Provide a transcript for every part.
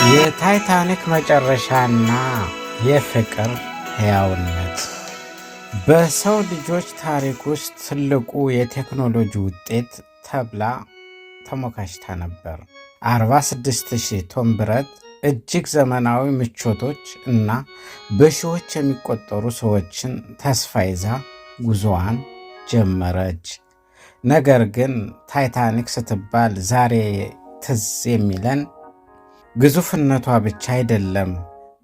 የታይታኒክ መጨረሻና የፍቅር ሕያውነት በሰው ልጆች ታሪክ ውስጥ ትልቁ የቴክኖሎጂ ውጤት ተብላ ተሞካሽታ ነበር። 46,000 ቶን ብረት፣ እጅግ ዘመናዊ ምቾቶች እና በሺዎች የሚቆጠሩ ሰዎችን ተስፋ ይዛ ጉዞዋን ጀመረች። ነገር ግን ታይታኒክ ስትባል ዛሬ ትዝ የሚለን ግዙፍነቷ ብቻ አይደለም፣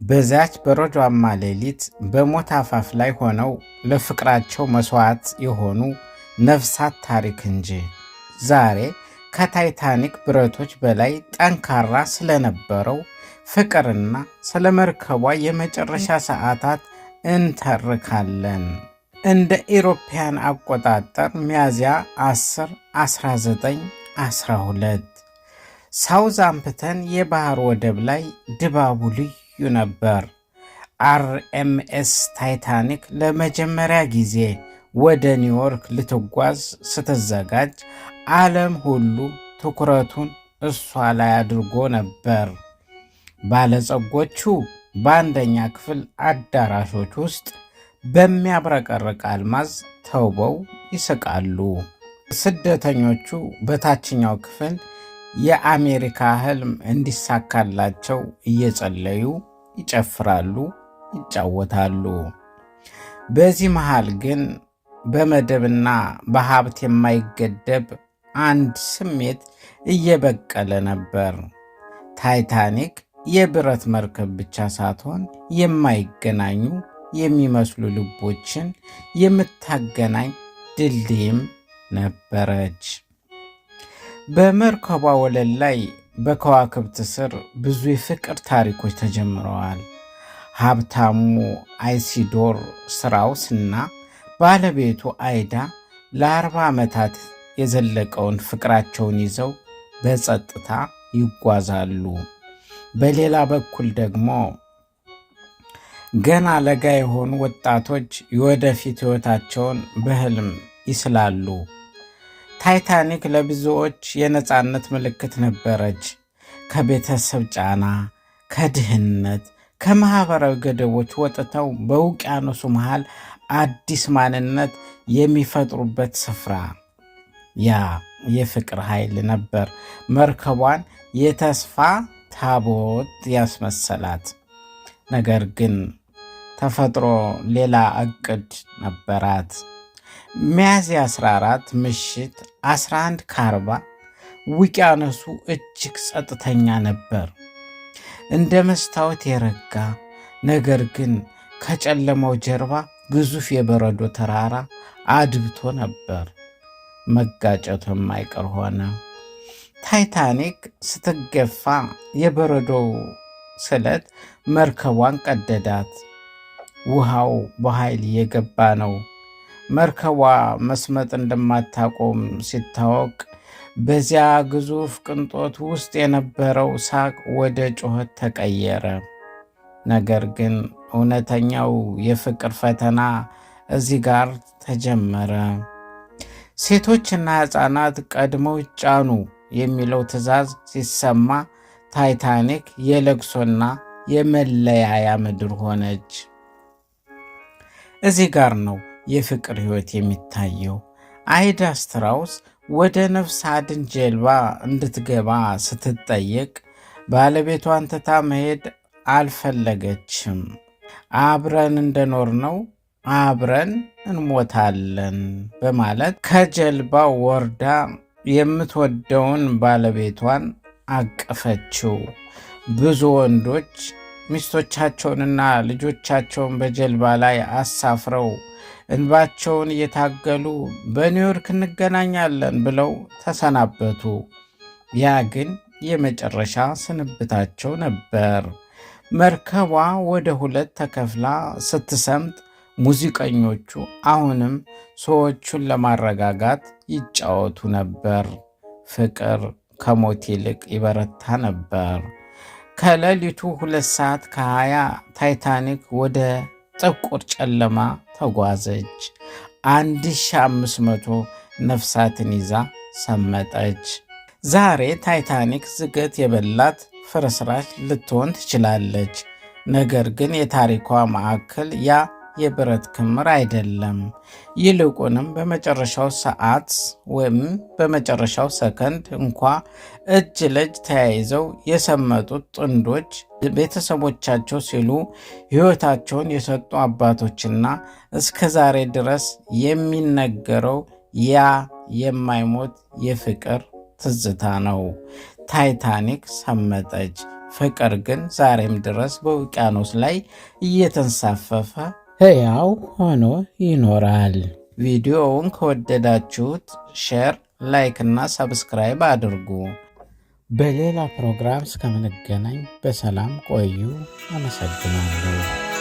በዛች በረዷማ ሌሊት በሞት አፋፍ ላይ ሆነው ለፍቅራቸው መስዋዕት የሆኑ ነፍሳት ታሪክ እንጂ። ዛሬ ከታይታኒክ ብረቶች በላይ ጠንካራ ስለነበረው ፍቅርና ስለ መርከቧ የመጨረሻ ሰዓታት እንተርካለን። እንደ ኢሮፓያን አቆጣጠር ሚያዝያ 10 1912 ሳውዛምፕተን የባህር ወደብ ላይ ድባቡ ልዩ ነበር። አርኤምኤስ ታይታኒክ ለመጀመሪያ ጊዜ ወደ ኒውዮርክ ልትጓዝ ስትዘጋጅ ዓለም ሁሉ ትኩረቱን እሷ ላይ አድርጎ ነበር። ባለጸጎቹ በአንደኛ ክፍል አዳራሾች ውስጥ በሚያብረቀርቅ አልማዝ ተውበው ይስቃሉ። ስደተኞቹ በታችኛው ክፍል የአሜሪካ ህልም እንዲሳካላቸው እየጸለዩ ይጨፍራሉ፣ ይጫወታሉ። በዚህ መሃል ግን በመደብና በሀብት የማይገደብ አንድ ስሜት እየበቀለ ነበር። ታይታኒክ የብረት መርከብ ብቻ ሳትሆን የማይገናኙ የሚመስሉ ልቦችን የምታገናኝ ድልድይም ነበረች። በመርከቧ ወለል ላይ በከዋክብት ስር ብዙ የፍቅር ታሪኮች ተጀምረዋል። ሀብታሙ አይሲዶር ስራውስ እና ባለቤቱ አይዳ ለ40 ዓመታት የዘለቀውን ፍቅራቸውን ይዘው በጸጥታ ይጓዛሉ። በሌላ በኩል ደግሞ ገና ለጋ የሆኑ ወጣቶች የወደፊት ሕይወታቸውን በህልም ይስላሉ። ታይታኒክ ለብዙዎች የነፃነት ምልክት ነበረች። ከቤተሰብ ጫና፣ ከድህነት፣ ከማኅበራዊ ገደቦች ወጥተው በውቅያኖሱ መሃል አዲስ ማንነት የሚፈጥሩበት ስፍራ። ያ የፍቅር ኃይል ነበር መርከቧን የተስፋ ታቦት ያስመሰላት። ነገር ግን ተፈጥሮ ሌላ ዕቅድ ነበራት። ሚያዝያ 14 ምሽት 11:40 ውቅያኖሱ እጅግ ጸጥተኛ ነበር፣ እንደ መስታወት የረጋ። ነገር ግን ከጨለማው ጀርባ ግዙፍ የበረዶ ተራራ አድብቶ ነበር። መጋጨቱ የማይቀር ሆነ። ታይታኒክ ስትገፋ የበረዶው ስለት መርከቧን ቀደዳት። ውሃው በኃይል እየገባ ነው። መርከቧ መስመጥ እንደማታቆም ሲታወቅ በዚያ ግዙፍ ቅንጦት ውስጥ የነበረው ሳቅ ወደ ጩኸት ተቀየረ። ነገር ግን እውነተኛው የፍቅር ፈተና እዚህ ጋር ተጀመረ። ሴቶችና ሕፃናት ቀድመው ይጫኑ የሚለው ትዕዛዝ ሲሰማ ታይታኒክ የለቅሶና የመለያያ ምድር ሆነች። እዚህ ጋር ነው የፍቅር ሕይወት የሚታየው። አይዳ ስትራውስ ወደ ነፍስ አድን ጀልባ እንድትገባ ስትጠየቅ ባለቤቷን ትታ መሄድ አልፈለገችም። አብረን እንደኖርነው አብረን እንሞታለን በማለት ከጀልባው ወርዳ የምትወደውን ባለቤቷን አቀፈችው። ብዙ ወንዶች ሚስቶቻቸውንና ልጆቻቸውን በጀልባ ላይ አሳፍረው እንባቸውን እየታገሉ በኒውዮርክ እንገናኛለን ብለው ተሰናበቱ። ያ ግን የመጨረሻ ስንብታቸው ነበር። መርከቧ ወደ 2 ተከፍላ ስትሰምጥ ሙዚቀኞቹ አሁንም ሰዎቹን ለማረጋጋት ይጫወቱ ነበር። ፍቅር ከሞት ይልቅ ይበረታ ነበር። ከሌሊቱ 2:20 ታይታኒክ ወደ ጥቁር ጨለማ ተጓዘች። 1500 ነፍሳትን ይዛ ሰመጠች። ዛሬ ታይታኒክ ዝገት የበላት ፍርስራሽ ልትሆን ትችላለች። ነገር ግን የታሪኳ ማዕከል ያ የብረት ክምር አይደለም። ይልቁንም በመጨረሻው ሰዓት ወይም በመጨረሻው ሰከንድ እንኳ እጅ ለእጅ ተያይዘው የሰመጡት ጥንዶች፣ ቤተሰቦቻቸው ሲሉ ሕይወታቸውን የሰጡ አባቶችና እስከ ዛሬ ድረስ የሚነገረው ያ የማይሞት የፍቅር ትዝታ ነው። ታይታኒክ ሰመጠች፣ ፍቅር ግን ዛሬም ድረስ በውቅያኖስ ላይ እየተንሳፈፈ ሕያው ሆኖ ይኖራል። ቪዲዮውን ከወደዳችሁት ሼር፣ ላይክ እና ሰብስክራይብ አድርጉ። በሌላ ፕሮግራም እስከምንገናኝ በሰላም ቆዩ። አመሰግናለሁ።